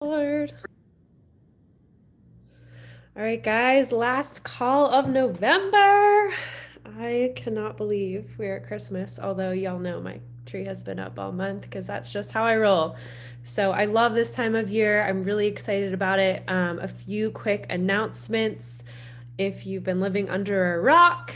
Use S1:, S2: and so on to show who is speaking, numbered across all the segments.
S1: Record. All right, guys, last call of November. I cannot believe we're at Christmas, although y'all know my tree has been up all month because that's just how I roll. So I love this time of year. I'm really excited about it. A few quick announcements. If you've been living under a rock,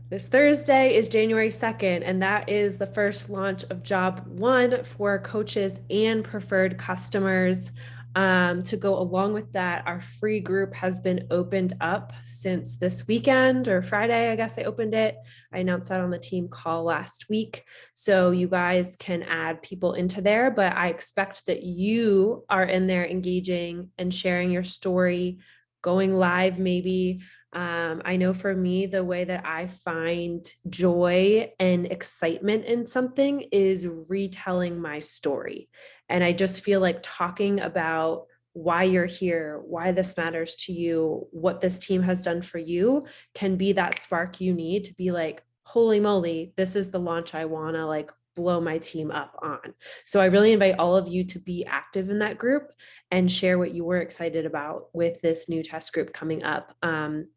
S1: this Thursday is January 2nd, and that is the first launch of Job One for coaches and preferred customers. To go along with that, our free group has been opened up since this weekend or Friday, I guess I opened it. I announced that on the team call last week. So you guys can add people into there, but I expect that you are in there engaging and sharing your story, going live maybe. I know for me, the way that I find joy and excitement in something is retelling my story. And I just feel like talking about why you're here, why this matters to you, what this team has done for you can be that spark you need to be like, holy moly, this is the launch I want to like blow my team up on. So I really invite all of you to be active in that group and share what you were excited about with this new test group coming up.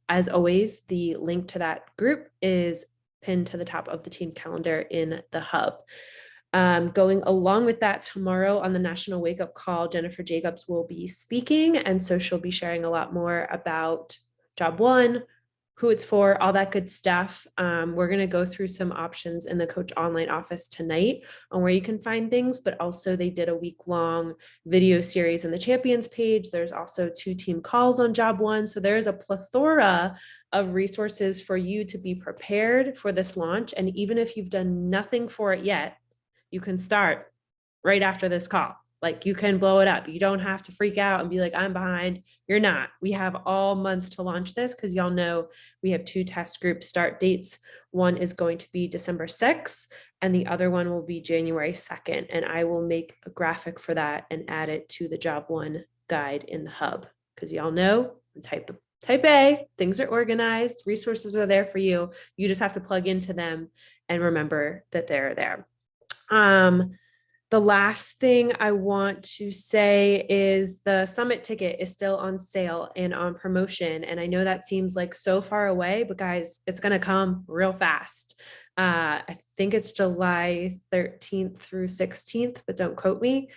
S1: As always, the link to that group is pinned to the top of the team calendar in the hub. Going along with that, tomorrow on the National Wake Up Call, Jennifer Jacobs will be speaking. And so she'll be sharing a lot more about Job One, who it's for, all that good stuff. We're going to go through some options in the Coach Online office tonight on where you can find things, but also they did a week-long video series in the Champions page. There's also 2 team calls on Job One. So there's a plethora of resources for you to be prepared for this launch. And even if you've done nothing for it yet, you can start right after this call. Like you can blow it up. You don't have to freak out and be like, I'm behind. You're not. We have all month to launch this because y'all know we have 2 test group start dates. One is going to be December 6th and the other one will be January 2nd. And I will make a graphic for that and add it to the Job One guide in the hub because y'all know type A, things are organized, resources are there for you. You just have to plug into them and remember that they're there. The last thing I want to say is the summit ticket is still on sale and on promotion. And I know that seems like so far away, but guys, it's going to come real fast. I think it's July 13th through 16th, but don't quote me.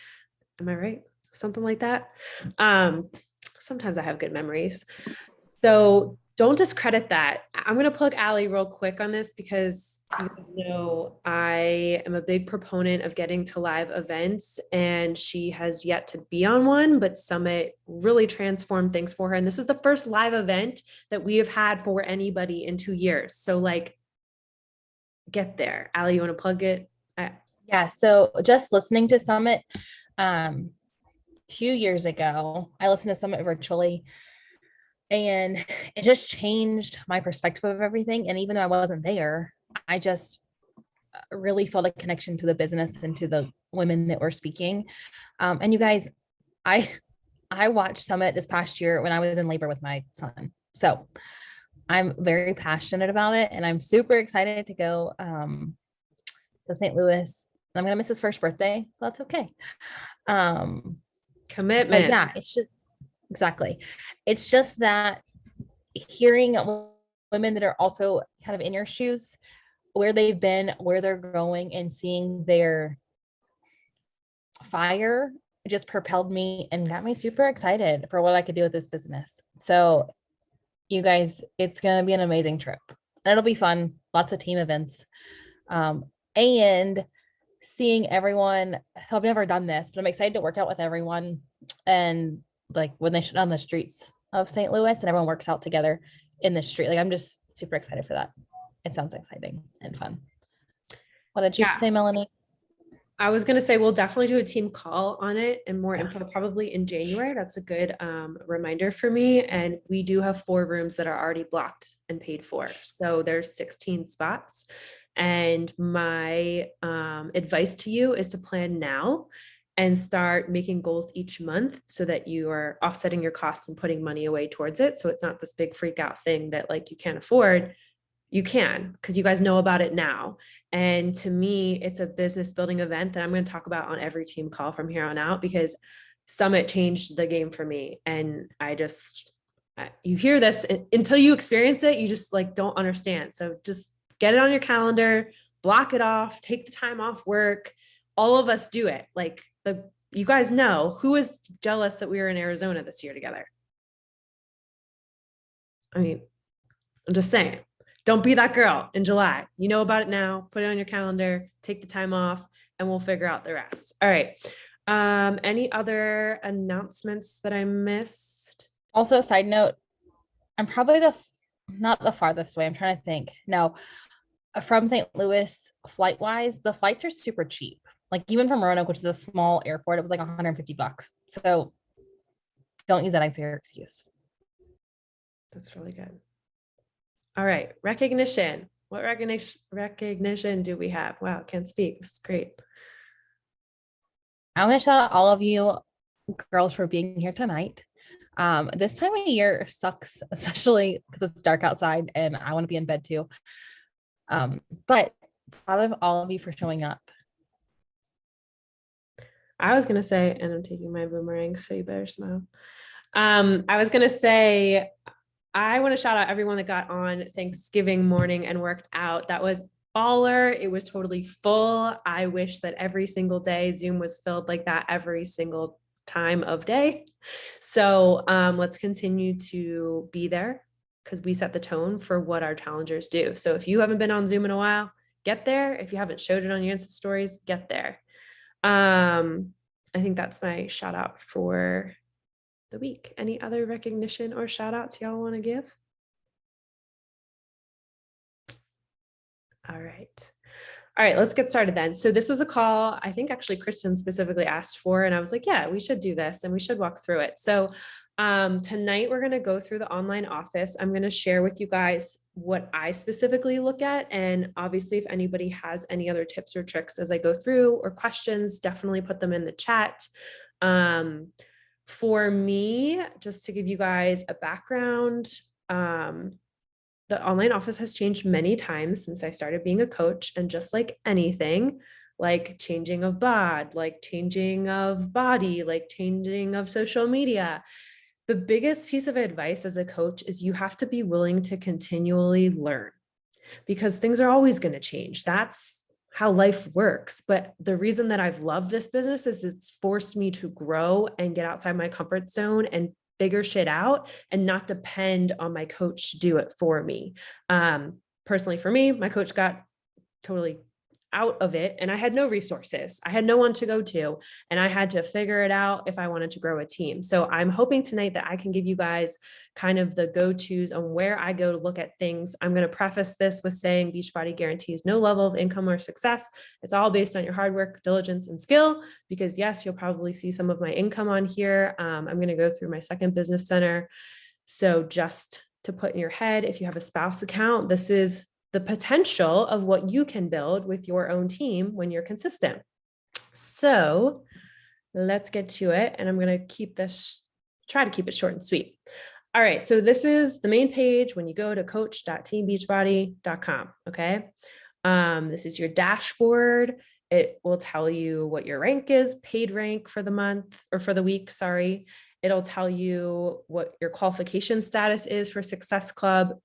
S1: Am I right? Something like that. Sometimes I have good memories. So don't discredit that. I'm going to plug Allie real quick on this because you know I am a big proponent of getting to live events and she has yet to be on one, but Summit really transformed things for her. And this is the first live event that we have had for anybody in 2 years. So like, get there. Allie, you want to plug it?
S2: Yeah. So just listening to Summit 2 years ago, I listened to Summit virtually and it just changed my perspective of everything. And even though I wasn't there, I just really felt a connection to the business and to the women that were speaking. And you guys, I watched Summit this past year when I was in labor with my son. So I'm very passionate about it and I'm super excited to go to St. Louis. I'm going to miss his first birthday. That's okay.
S1: Commitment.
S2: Yeah, it's just exactly. It's just that hearing women that are also kind of in your shoes, where they've been, where they're going, and seeing their fire just propelled me and got me super excited for what I could do with this business. So you guys, it's going to be an amazing trip and it'll be fun. Lots of team events. And seeing everyone, so I've never done this, but I'm excited to work out with everyone. And like when they shut down the streets of St. Louis and everyone works out together in the street, like I'm just super excited for that. It sounds exciting and fun. What did you say, Melanie?
S1: I was going to say, we'll definitely do a team call on it and more info probably in January. That's a good reminder for me. And we do have 4 rooms that are already blocked and paid for. So there's 16 spots. And my advice to you is to plan now and start making goals each month so that you are offsetting your costs and putting money away towards it. So it's not this big freak out thing that like you can't afford. You can, because you guys know about it now. And to me, it's a business building event that I'm going to talk about on every team call from here on out, because Summit changed the game for me. And you hear this until you experience it, you just like don't understand. So just get it on your calendar, block it off, take the time off work. All of us do it. Like you guys know who is jealous that we were in Arizona this year together. I mean, I'm just saying, don't be that girl in July. You know about it now. Put it on your calendar, take the time off, and we'll figure out the rest. All right. Any other announcements that I missed?
S2: Also, side note, I'm probably not the farthest away. I'm trying to think. No, from St. Louis, flight wise, the flights are super cheap. Like even from Roanoke, which is a small airport, it was like $150. So don't use that as your excuse.
S1: That's really good. All right, recognition. What recognition do we have? Wow, can't speak. This is great.
S2: I want to shout out all of you girls for being here tonight. This time of year sucks, especially because it's dark outside and I want to be in bed too. But proud of all of you for showing up.
S1: I was gonna say, and I'm taking my boomerang, so you better smile. I was gonna say, I want to shout out everyone that got on Thanksgiving morning and worked out. That was baller. It was totally full. I wish that every single day Zoom was filled like that every single time of day. So let's continue to be there because we set the tone for what our challengers do. So if you haven't been on Zoom in a while, get there. If you haven't showed it on your Insta stories, get there. I think that's my shout out for the week. Any other recognition or shout outs y'all want to give? All right. All right, let's get started then. So this was a call I think actually Kristen specifically asked for, and I was like, yeah, we should do this and we should walk through it. So tonight we're going to go through the online office. I'm going to share with you guys what I specifically look at. And obviously, if anybody has any other tips or tricks as I go through or questions, definitely put them in the chat. For me, just to give you guys a background, the online office has changed many times since I started being a coach. And just like anything, like changing of bod, like changing of body, like changing of social media, the biggest piece of advice as a coach is you have to be willing to continually learn because things are always going to change. That's how life works. But the reason that I've loved this business is it's forced me to grow and get outside my comfort zone and figure shit out and not depend on my coach to do it for me. Personally, for me, my coach got totally out of it and I had no resources. I had no one to go to and I had to figure it out if I wanted to grow a team. So I'm hoping tonight that I can give you guys kind of the go-tos on where I go to look at things. I'm going to preface this with saying Beachbody guarantees no level of income or success. It's all based on your hard work, diligence, and skill, because yes, you'll probably see some of my income on here. I'm going to go through my second business center. So just to put in your head, if you have a spouse account, this is the potential of what you can build with your own team when you're consistent. So let's get to it. And I'm going to try to keep it short and sweet. All right. So this is the main page when you go to coach.teambeachbody.com. Okay. This is your dashboard. It will tell you what your rank is, paid rank for the month or for the week. Sorry. It'll tell you what your qualification status is for Success Club.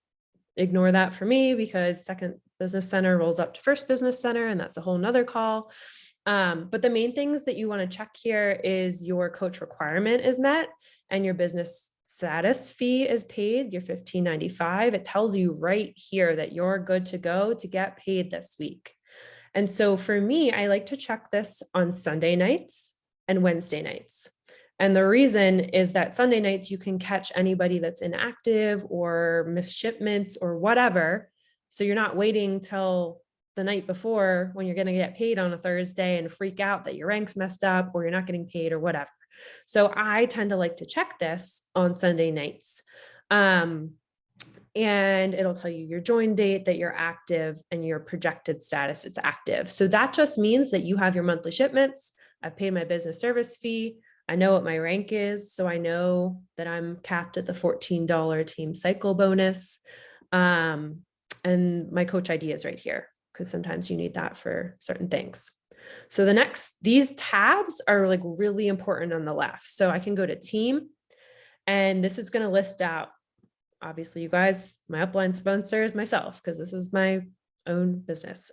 S1: Ignore that for me because second business center rolls up to first business center and that's a whole nother call. But the main things that you want to check here is your coach requirement is met and your business status fee is paid, your $15.95. It tells you right here that you're good to go to get paid this week. And so for me, I like to check this on Sunday nights and Wednesday nights. And the reason is that Sunday nights, you can catch anybody that's inactive or missed shipments or whatever. So you're not waiting till the night before when you're going to get paid on a Thursday and freak out that your rank's messed up or you're not getting paid or whatever. So I tend to like to check this on Sunday nights. And it'll tell you your join date, that you're active, and your projected status is active. So that just means that you have your monthly shipments. I've paid my business service fee. I know what my rank is, so I know that I'm capped at the $14 team cycle bonus. And my coach ID is right here because sometimes you need that for certain things. So these tabs are like really important on the left. So I can go to team, and this is going to list out, obviously, you guys, my upline sponsor is myself, because this is my own business.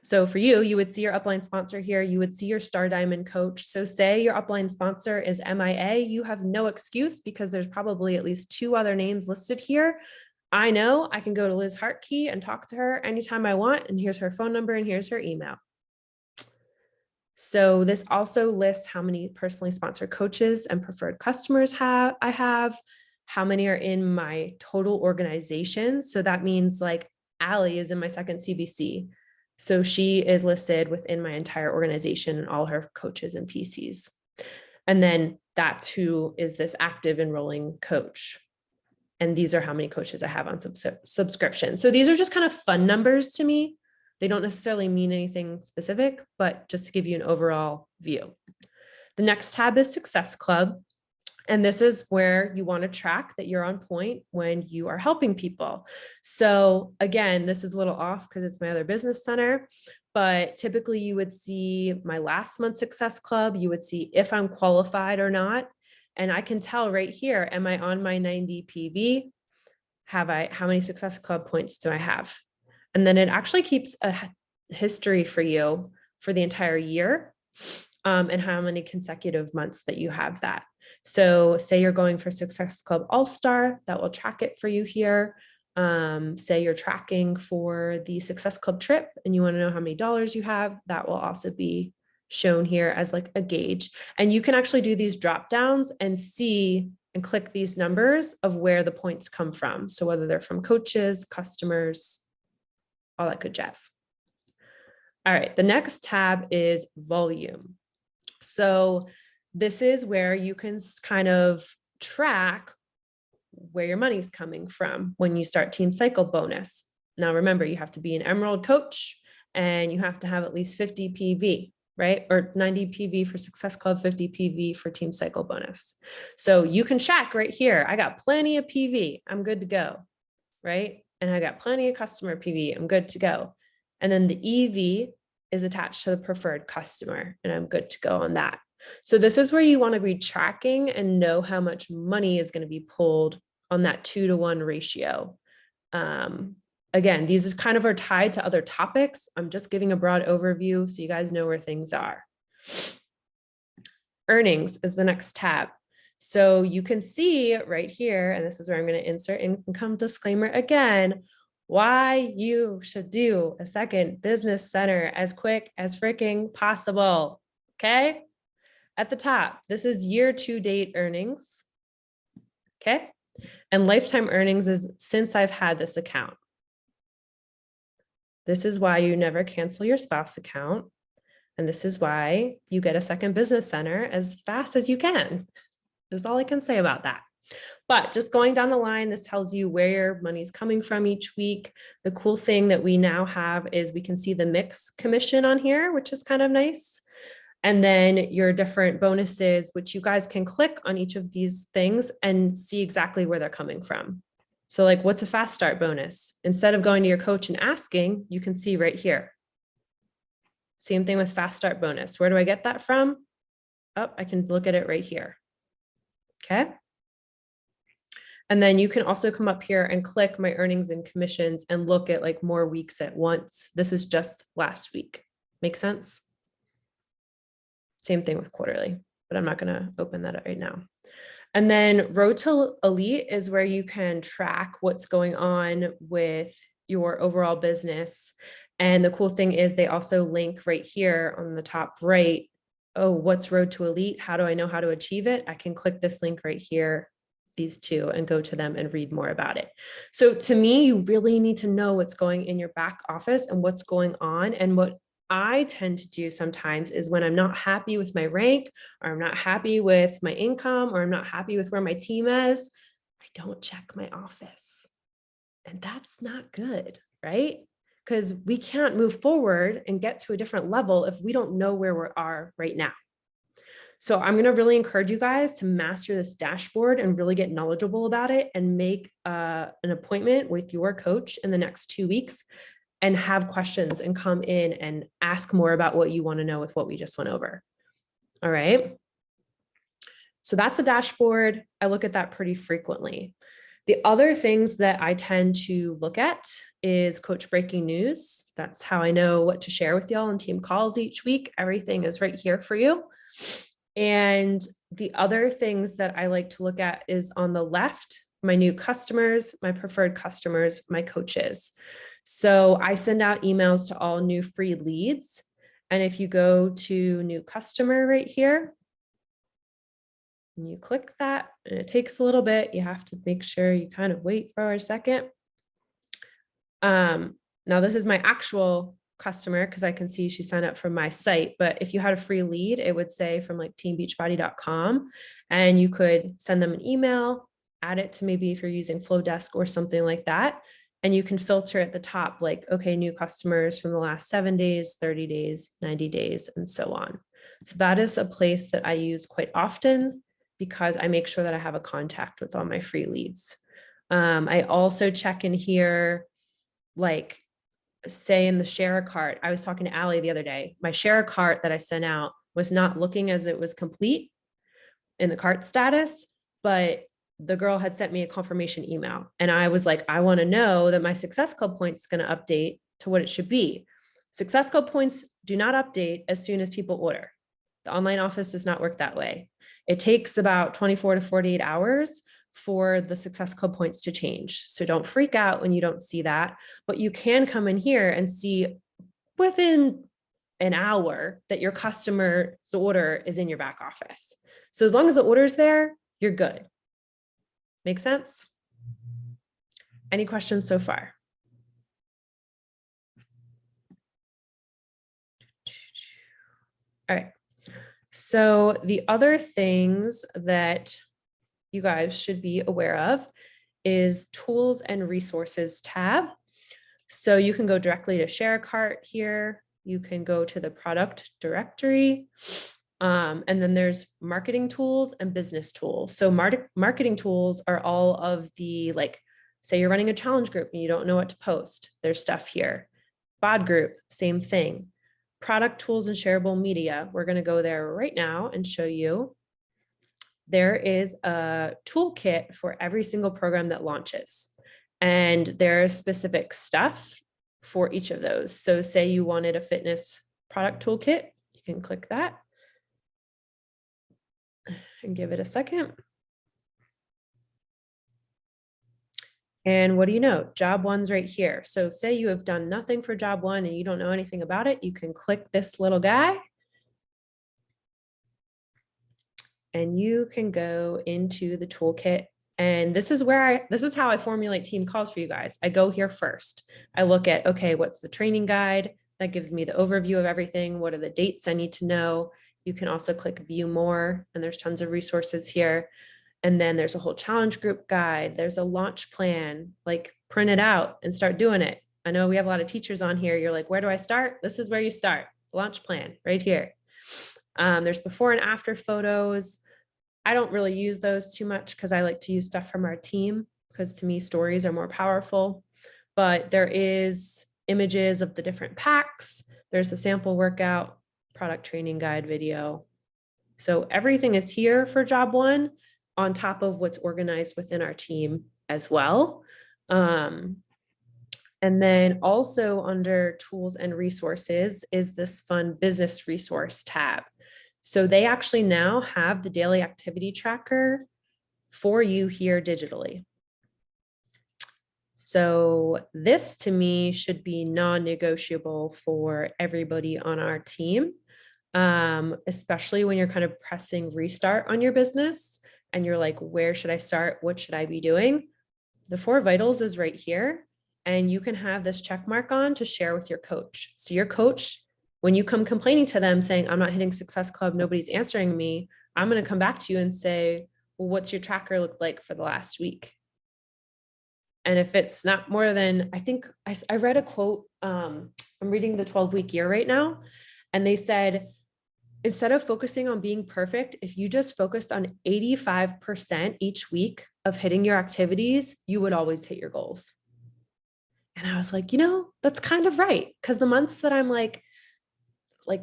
S1: So for you, you would see your upline sponsor here. You would see your Star Diamond coach. So say your upline sponsor is MIA, you have no excuse, because there's probably at least 2 other names listed here. I know I can go to Liz Hartkey and talk to her anytime I want. And here's her phone number and here's her email. So this also lists how many personally sponsored coaches and preferred customers I have, how many are in my total organization. So that means like Allie is in my second CVC. So she is listed within my entire organization and all her coaches and PCs. And then that's who is this active enrolling coach. And these are how many coaches I have on subscription. So these are just kind of fun numbers to me. They don't necessarily mean anything specific, but just to give you an overall view. The next tab is Success Club. And this is where you want to track that you're on point when you are helping people. So again, this is a little off because it's my other business center, but typically you would see my last month's Success Club. You would see if I'm qualified or not. And I can tell right here, am I on my 90 PV? How many Success Club points do I have? And then it actually keeps a history for you for the entire year, and how many consecutive months that you have that. So say you're going for Success Club All-Star, that will track it for you here. Say you're tracking for the Success Club trip and you want to know how many dollars you have, that will also be shown here as like a gauge. And you can actually do these drop downs and see and click these numbers of where the points come from. So whether they're from coaches, customers, all that good jazz. All right, the next tab is volume. So this is where you can kind of track where your money's coming from when you start Team Cycle bonus. Now, remember, you have to be an Emerald coach and you have to have at least 50 PV, right? Or 90 PV for Success Club, 50 PV for Team Cycle bonus. So you can check right here. I got plenty of PV. I'm good to go, right? And I got plenty of customer PV. I'm good to go. And then the EV is attached to the preferred customer, and I'm good to go on that. So this is where you want to be tracking and know how much money is going to be pulled on that 2-to-1 ratio. Again, these kind of are tied to other topics. I'm just giving a broad overview so you guys know where things are. Earnings is the next tab. So you can see right here, and this is where I'm going to insert income disclaimer again, why you should do a second business center as quick as freaking possible. Okay. At the top, this is year-to-date earnings. Okay. And lifetime earnings is since I've had this account. This is why you never cancel your spouse account. And this is why you get a second business center as fast as you can. That's all I can say about that. But just going down the line, this tells you where your money's coming from each week. The cool thing that we now have is we can see the mix commission on here, which is kind of nice. And then your different bonuses, which you guys can click on each of these things and see exactly where they're coming from. So like, what's a fast start bonus? Instead of going to your coach and asking, you can see right here. Same thing with fast start bonus. Where do I get that from? Oh, I can look at it right here. Okay. And then you can also come up here and click my earnings and commissions and look at like more weeks at once. This is just last week. Make sense? Same thing with quarterly, but I'm not going to open that up right now. And then Road to Elite is where you can track what's going on with your overall business. And the cool thing is they also link right here on the top right. Oh, what's Road to Elite? How do I know how to achieve it? I can click this link right here, these two, and go to them and read more about it. So to me, you really need to know what's going in your back office and what's going on. And what I tend to do sometimes is when I'm not happy with my rank, or I'm not happy with my income, or I'm not happy with where my team is, I don't check my office. And that's not good, right? Because we can't move forward and get to a different level if we don't know where we are right now. So I'm going to really encourage you guys to master this dashboard and really get knowledgeable about it and make an appointment with your coach in the next 2 weeks and have questions and come in and ask more about what you want to know with what we just went over. All right. So that's a dashboard. I look at that pretty frequently. The other things that I tend to look at is coach breaking news. That's how I know what to share with y'all in team calls each week. Everything is right here for you. And the other things that I like to look at is on the left, my new customers, my preferred customers, my coaches. So I send out emails to all new free leads. And if you go to new customer right here, and you click that, and it takes a little bit, you have to make sure you kind of wait for a second. Now this is my actual customer because I can see she signed up from my site, but if you had a free lead, it would say from like teambeachbody.com, and you could send them an email, add it to maybe if you're using Flowdesk or something like that. And you can filter at the top, like, okay, new customers from the last 7 days, 30 days, 90 days, and so on. So that is a place that I use quite often because I make sure that I have a contact with all my free leads. I also check in here, like say in the share a cart. I was talking to Allie the other day. My share a cart that I sent out was not looking as it was complete in the cart status, but the girl had sent me a confirmation email. And I was like, I want to know that my Success Club points is going to update to what it should be. Success Club points do not update as soon as people order. The online office does not work that way. It takes about 24 to 48 hours for the Success Club points to change. So don't freak out when you don't see that, but you can come in here and see within an hour that your customer's order is in your back office. So as long as the order's there, you're good. Make sense? Any questions so far? All right. So the other things that you guys should be aware of is tools and resources tab. So you can go directly to share a cart here. You can go to the product directory. And then there's marketing tools and business tools. So marketing tools are all of the, like, say you're running a challenge group and you don't know what to post. There's stuff here. BOD group, same thing. Product tools and shareable media. We're going to go there right now and show you. There is a toolkit for every single program that launches. And there's specific stuff for each of those. So say you wanted a fitness product toolkit, you can click that and give it a second. And what do you know? Job one's right here. So say you have done nothing for job one and you don't know anything about it, you can click this little guy and you can go into the toolkit. And this is where this is how I formulate team calls for you guys. I go here first. I look at, okay, what's the training guide? That gives me the overview of everything. What are the dates I need to know? You can also click view more, and there's tons of resources here. And then there's a whole challenge group guide. There's a launch plan, like print it out and start doing it. I know we have a lot of teachers on here. You're like, where do I start? This is where you start. Launch plan right here. There's before and after photos. I don't really use those too much because I like to use stuff from our team because to me, stories are more powerful. But there is images of the different packs. There's the sample workout, product training guide video. So everything is here for job one on top of what's organized within our team as well. And then also under tools and resources is this fun business resource tab. So they actually now have the daily activity tracker for you here digitally. So this to me should be non-negotiable for everybody on our team, especially when you're kind of pressing restart on your business and you're like, where should I start? What should I be doing? The 4 vitals is right here. And you can have this check mark on to share with your coach. So your coach, when you come complaining to them saying, I'm not hitting Success Club, nobody's answering me, I'm going to come back to you and say, well, what's your tracker look like for the last week? And if it's not more than, I think I read a quote, I'm reading the 12-week year right now, and they said, instead of focusing on being perfect, if you just focused on 85% each week of hitting your activities, you would always hit your goals. And I was like, you know, that's kind of right. Because the months that I'm like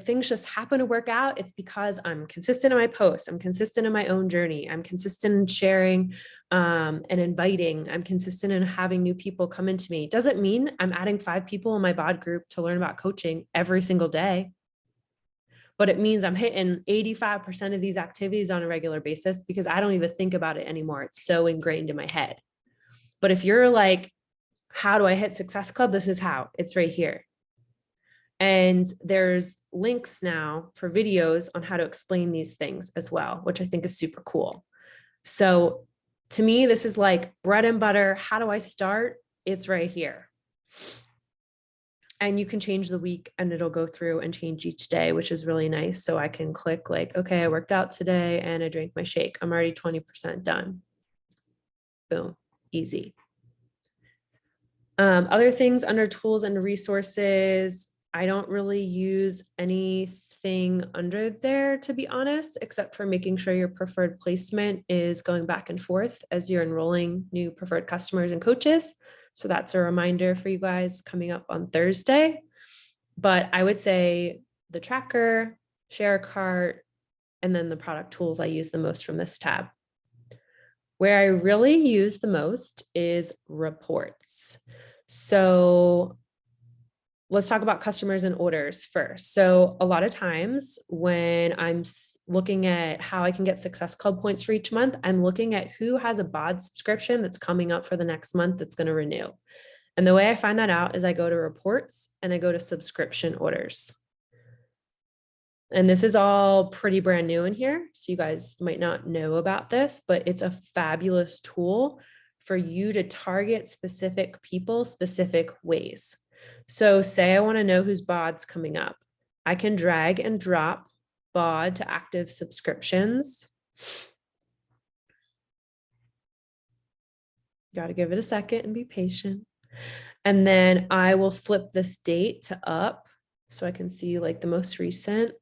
S1: things just happen to work out, it's because I'm consistent in my posts, I'm consistent in my own journey, I'm consistent in sharing and inviting, I'm consistent in having new people come into me. Doesn't mean I'm adding 5 people in my bod group to learn about coaching every single day, but it means I'm hitting 85% of these activities on a regular basis because I don't even think about it anymore. It's so ingrained in my head. But if you're like, how do I hit Success Club? This is how. It's right here. And there's links now for videos on how to explain these things as well, which I think is super cool. So to me, this is like bread and butter. How do I start? It's right here. And you can change the week and it'll go through and change each day, which is really nice. So I can click like, okay, I worked out today and I drank my shake. I'm already 20% done. Boom, easy. Other things under tools and resources, I don't really use anything under there, to be honest, except for making sure your preferred placement is going back and forth as you're enrolling new preferred customers and coaches. So that's a reminder for you guys coming up on Thursday. But I would say the tracker, share a cart, and then the product tools I use the most from this tab. Where I really use the most is reports. So let's talk about customers and orders first. So a lot of times when I'm looking at how I can get Success Club points for each month, I'm looking at who has a bod subscription that's coming up for the next month that's going to renew. And the way I find that out is I go to reports and I go to subscription orders. And this is all pretty brand new in here, so you guys might not know about this, but it's a fabulous tool for you to target specific people specific ways. So say I want to know whose bod's coming up. I can drag and drop bod to active subscriptions. Got to give it a second and be patient. And then I will flip this date to up so I can see like the most recent.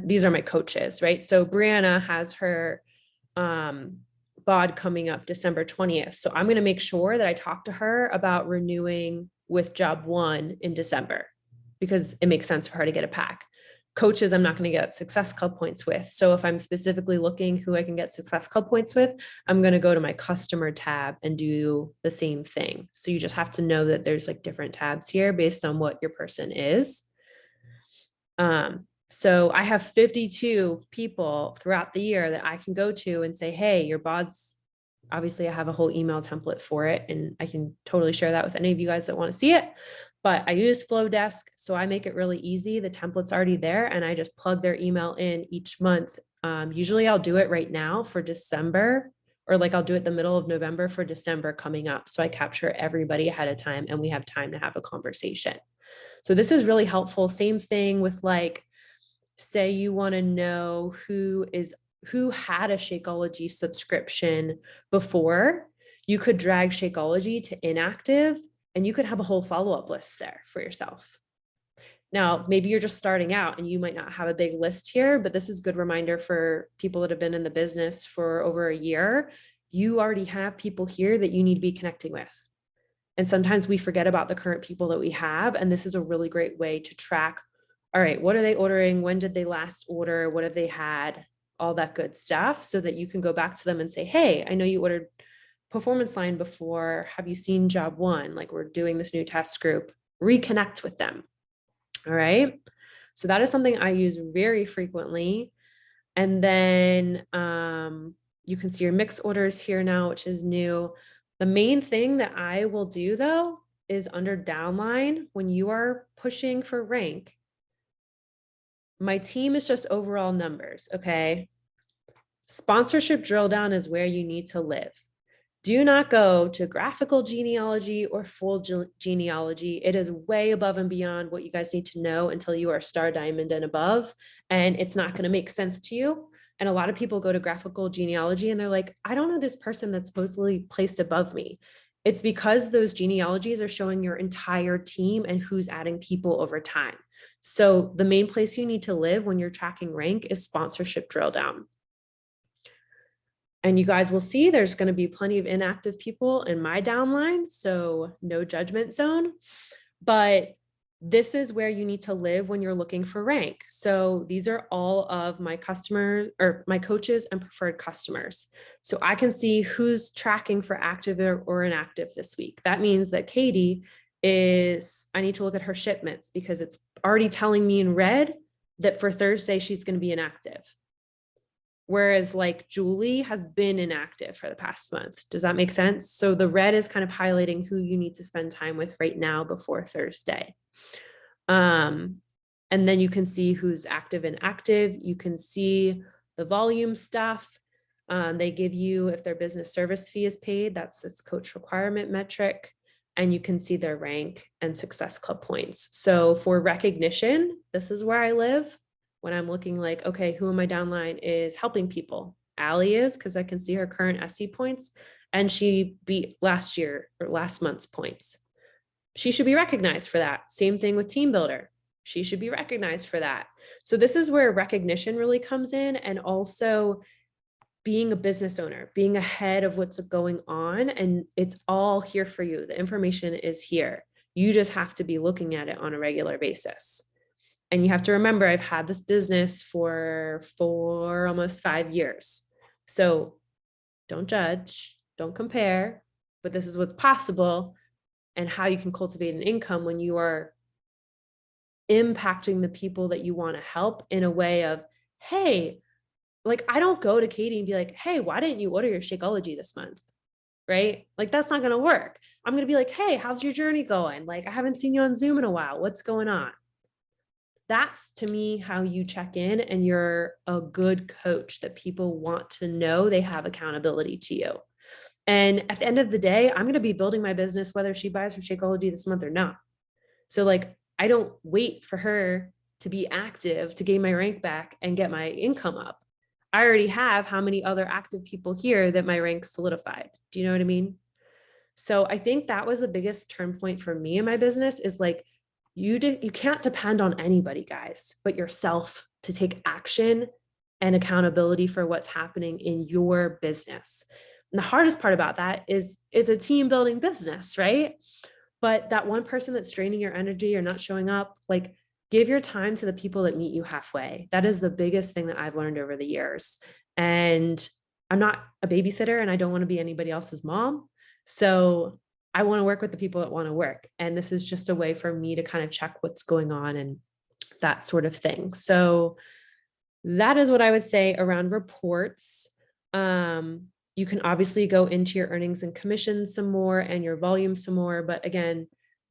S1: These are my coaches, right? So Brianna has her bod coming up December 20th. So I'm going to make sure that I talk to her about renewing with job 1 in December because it makes sense for her to get a pack. Coaches, I'm not going to get Success Club points with. So if I'm specifically looking who I can get Success Club points with, I'm going to go to my customer tab and do the same thing. So you just have to know that there's like different tabs here based on what your person is. So I have 52 people throughout the year that I can go to and say, hey, your bods, obviously I have a whole email template for it and I can totally share that with any of you guys that want to see it. But I use Flowdesk, so I make it really easy. The template's already there and I just plug their email in each month. Usually I'll do it right now for December, or like I'll do it the middle of November for December coming up. So I capture everybody ahead of time and we have time to have a conversation. So this is really helpful. Same thing with like, say you want to know who had a Shakeology subscription before, you could drag Shakeology to inactive and you could have a whole follow-up list there for yourself. Now, maybe you're just starting out and you might not have a big list here, but this is a good reminder for people that have been in the business for over a year. You already have people here that you need to be connecting with. And sometimes we forget about the current people that we have. And this is a really great way to track, all right, what are they ordering? When did they last order? What have they had? All that good stuff so that you can go back to them and say, hey, I know you ordered Performance Line before. Have you seen job 1? Like we're doing this new test group, reconnect with them. All right. So that is something I use very frequently. And then you can see your mix orders here now, which is new. The main thing that I will do though is under downline, when you are pushing for rank, my team is just overall numbers, okay? Sponsorship drill down is where you need to live. Do not go to graphical genealogy or full genealogy. It is way above and beyond what you guys need to know until you are star diamond and above, and it's not going to make sense to you. And a lot of people go to graphical genealogy and they're like, I don't know this person that's supposedly placed above me. It's because those genealogies are showing your entire team and who's adding people over time. So the main place you need to live when you're tracking rank is sponsorship drill down. And you guys will see there's going to be plenty of inactive people in my downline, so no judgment zone. But this is where you need to live when you're looking for rank. So these are all of my customers or my coaches and preferred customers. So I can see who's tracking for active or inactive this week. That means that Katie I need to look at her shipments because it's already telling me in red that for Thursday, she's going to be inactive. Whereas like Julie has been inactive for the past month. Does that make sense? So the red is kind of highlighting who you need to spend time with right now before Thursday. And then you can see who's active and active. You can see the volume stuff. They give you, if their business service fee is paid, that's this coach requirement metric. And you can see their rank and success club points. So for recognition, this is where I live. When I'm looking like, okay, who in my downline is helping people? Allie is, because I can see her current SE points, and she beat last year or last month's points. She should be recognized for that. Same thing with Team Builder. She should be recognized for that. So this is where recognition really comes in, and also being a business owner, being ahead of what's going on, and it's all here for you. The information is here. You just have to be looking at it on a regular basis. And you have to remember, I've had this business for almost 5 years. So don't judge, don't compare, but this is what's possible and how you can cultivate an income when you are impacting the people that you want to help in a way of, hey, like I don't go to Katie and be like, hey, why didn't you order your Shakeology this month? Right? Like that's not going to work. I'm going to be like, hey, how's your journey going? Like I haven't seen you on Zoom in a while. What's going on? That's to me how you check in and you're a good coach that people want to know they have accountability to you. And at the end of the day, I'm going to be building my business whether she buys her Shakeology this month or not. So like, I don't wait for her to be active to gain my rank back and get my income up. I already have how many other active people here that my rank solidified. Do you know what I mean? So I think that was the biggest turn point for me in my business is like, you can't depend on anybody, guys, but yourself to take action and accountability for what's happening in your business. And the hardest part about that is a team building business, right? But that one person that's draining your energy or not showing up, like give your time to the people that meet you halfway. That is the biggest thing that I've learned over the years. And I'm not a babysitter and I don't want to be anybody else's mom. So I want to work with the people that want to work. And this is just a way for me to kind of check what's going on and that sort of thing. So that is what I would say around reports. You can obviously go into your earnings and commissions some more and your volume some more. But again,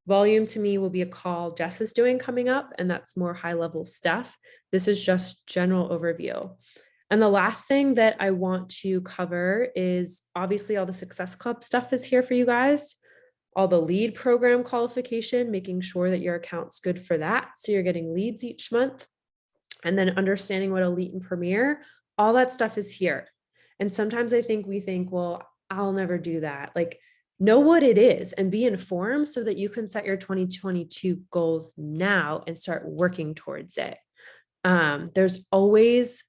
S1: volume to me will be a call Jess is doing coming up, and that's more high level stuff. This is just general overview. And the last thing that I want to cover is obviously all the Success Club stuff is here for you guys. All the lead program qualification, making sure that your account's good for that. So you're getting leads each month. And then understanding what Elite and Premier, all that stuff is here. And sometimes I think we think, well, I'll never do that. Like, know what it is and be informed so that you can set your 2022 goals now and start working towards it. There's always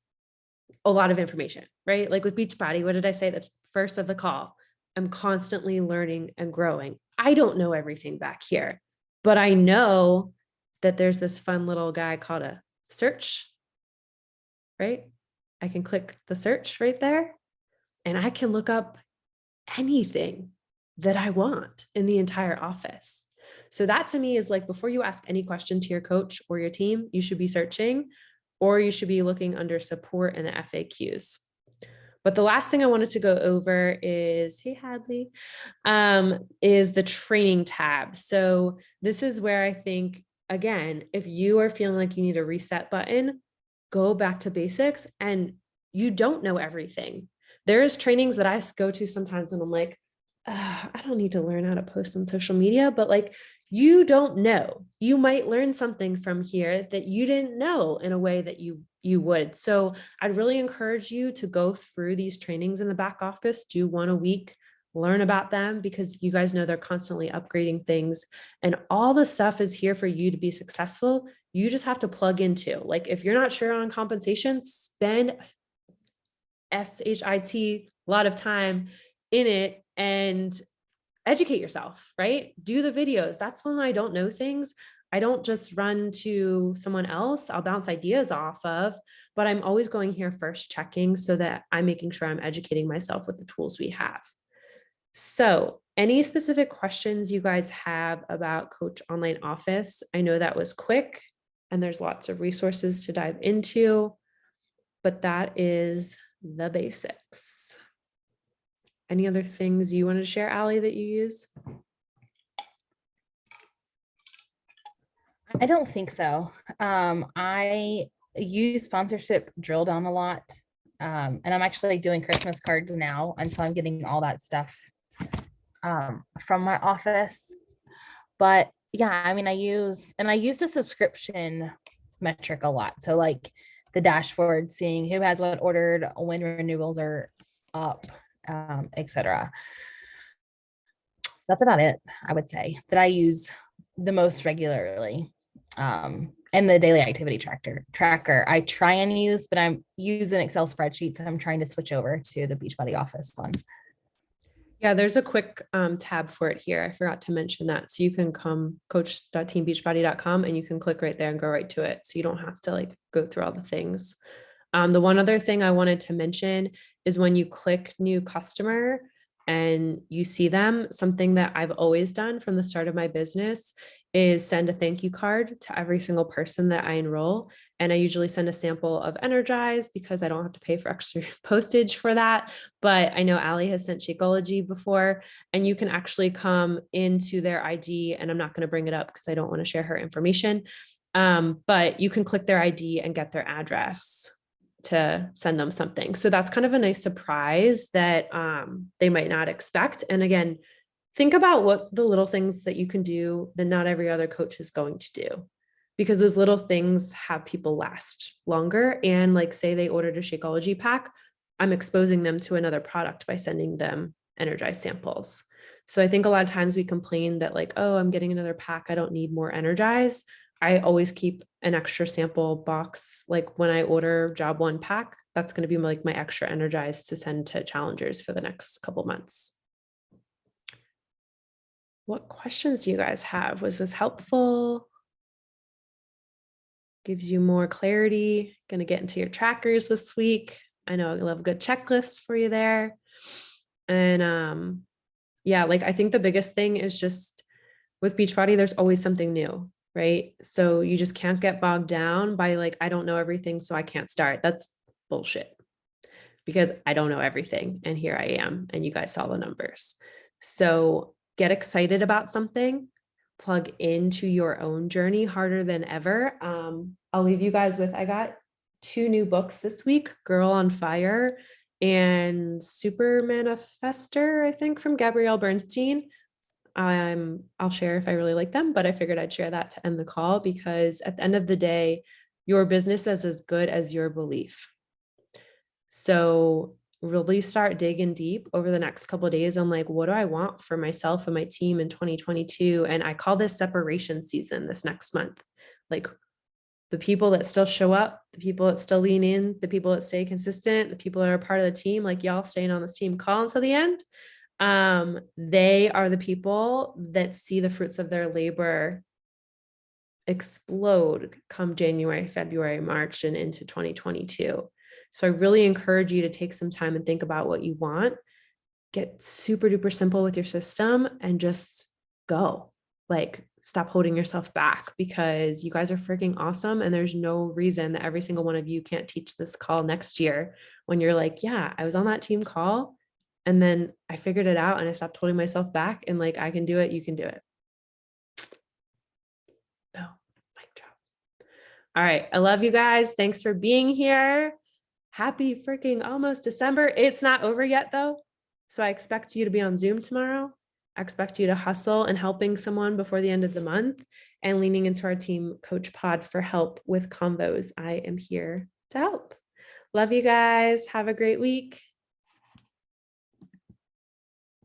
S1: a lot of information, right? Like with Beachbody, what did I say? That's first of the call. I'm constantly learning and growing. I don't know everything back here, but I know that there's this fun little guy called a search, right? I can click the search right there and I can look up anything that I want in the entire office. So that to me is like, before you ask any question to your coach or your team, you should be searching, or you should be looking under support and the FAQs. But the last thing I wanted to go over is, hey, Hadley, is the training tab. So this is where I think, again, if you are feeling like you need a reset button, go back to basics, and you don't know everything. There's trainings that I go to sometimes and I'm like, I don't need to learn how to post on social media, but like, you don't know. You might learn something from here that you didn't know in a way that you would. So I'd really encourage you to go through these trainings in the back office, do one a week, learn about them, because you guys know they're constantly upgrading things and all the stuff is here for you to be successful. You just have to plug into, like, if you're not sure on compensation, spend SHIT a lot of time in it and educate yourself, right? Do the videos. That's when I don't know things. I don't just run to someone else. I'll bounce ideas off of, but I'm always going here first, checking so that I'm making sure I'm educating myself with the tools we have. So, any specific questions you guys have about Coach Online Office? I know that was quick and there's lots of resources to dive into, but that is the basics. Any other things you wanted to share, Allie, that you use?
S2: I don't think so. I use sponsorship drill down a lot. And I'm actually doing Christmas cards now. And so I'm getting all that stuff from my office. But yeah, I mean, I use the subscription metric a lot. So like the dashboard, seeing who has what ordered, when renewals are up, etc. That's about it, I would say, that I use the most regularly. And the daily activity tracker I try and use, but I'm using Excel spreadsheet, so I'm trying to switch over to the Beachbody Office one.
S1: Yeah, there's a quick tab for it here. I forgot to mention that. So you can come coach.teambeachbody.com and you can click right there and go right to it. So you don't have to like go through all the things. The one other thing I wanted to mention is when you click new customer and you see them, something that I've always done from the start of my business is send a thank you card to every single person that I enroll. And I usually send a sample of Energize because I don't have to pay for extra postage for that. But I know Allie has sent Shakeology before, and you can actually come into their ID, and I'm not going to bring it up because I don't want to share her information. But you can click their ID and get their address to send them something. So that's kind of a nice surprise that they might not expect. And again, think about what the little things that you can do that not every other coach is going to do, because those little things have people last longer. And like, say they ordered a Shakeology pack, I'm exposing them to another product by sending them Energize samples. So I think a lot of times we complain that like, oh, I'm getting another pack, I don't need more Energize. I always keep an extra sample box. Like when I order job one pack, that's going to be like my extra Energize to send to challengers for the next couple months. What questions do you guys have? Was this helpful? Gives you more clarity? Going to get into your trackers this week. I know I love a good checklist for you there. And yeah, like I think the biggest thing is just with Beachbody, there's always something new, right? So you just can't get bogged down by like, I don't know everything, so I can't start. That's bullshit, because I don't know everything. And here I am, and you guys saw the numbers. So get excited about something, plug into your own journey harder than ever. I'll leave you guys with, I got 2 new books this week, Girl on Fire and Super Manifester, I think, from Gabrielle Bernstein. I'll share if I really like them, but I figured I'd share that to end the call, because at the end of the day, your business is as good as your belief. So really start digging deep over the next couple of days on like, what do I want for myself and my team in 2022? And I call this separation season this next month. Like the people that still show up, the people that still lean in, the people that stay consistent, the people that are part of the team, like y'all staying on this team call until the end. They are the people that see the fruits of their labor explode come January, February, March, and into 2022. So I really encourage you to take some time and think about what you want, get super duper simple with your system, and just go. Like, stop holding yourself back, because you guys are freaking awesome. And there's no reason that every single one of you can't teach this call next year when you're like, yeah, I was on that team call and then I figured it out and I stopped holding myself back, and like, I can do it. You can do it. Boom. Mic drop. All right. I love you guys. Thanks for being here. Happy freaking almost December. It's not over yet though. So I expect you to be on Zoom tomorrow. I expect you to hustle and helping someone before the end of the month, and leaning into our team coach pod for help with convos. I am here to help. Love you guys. Have a great week.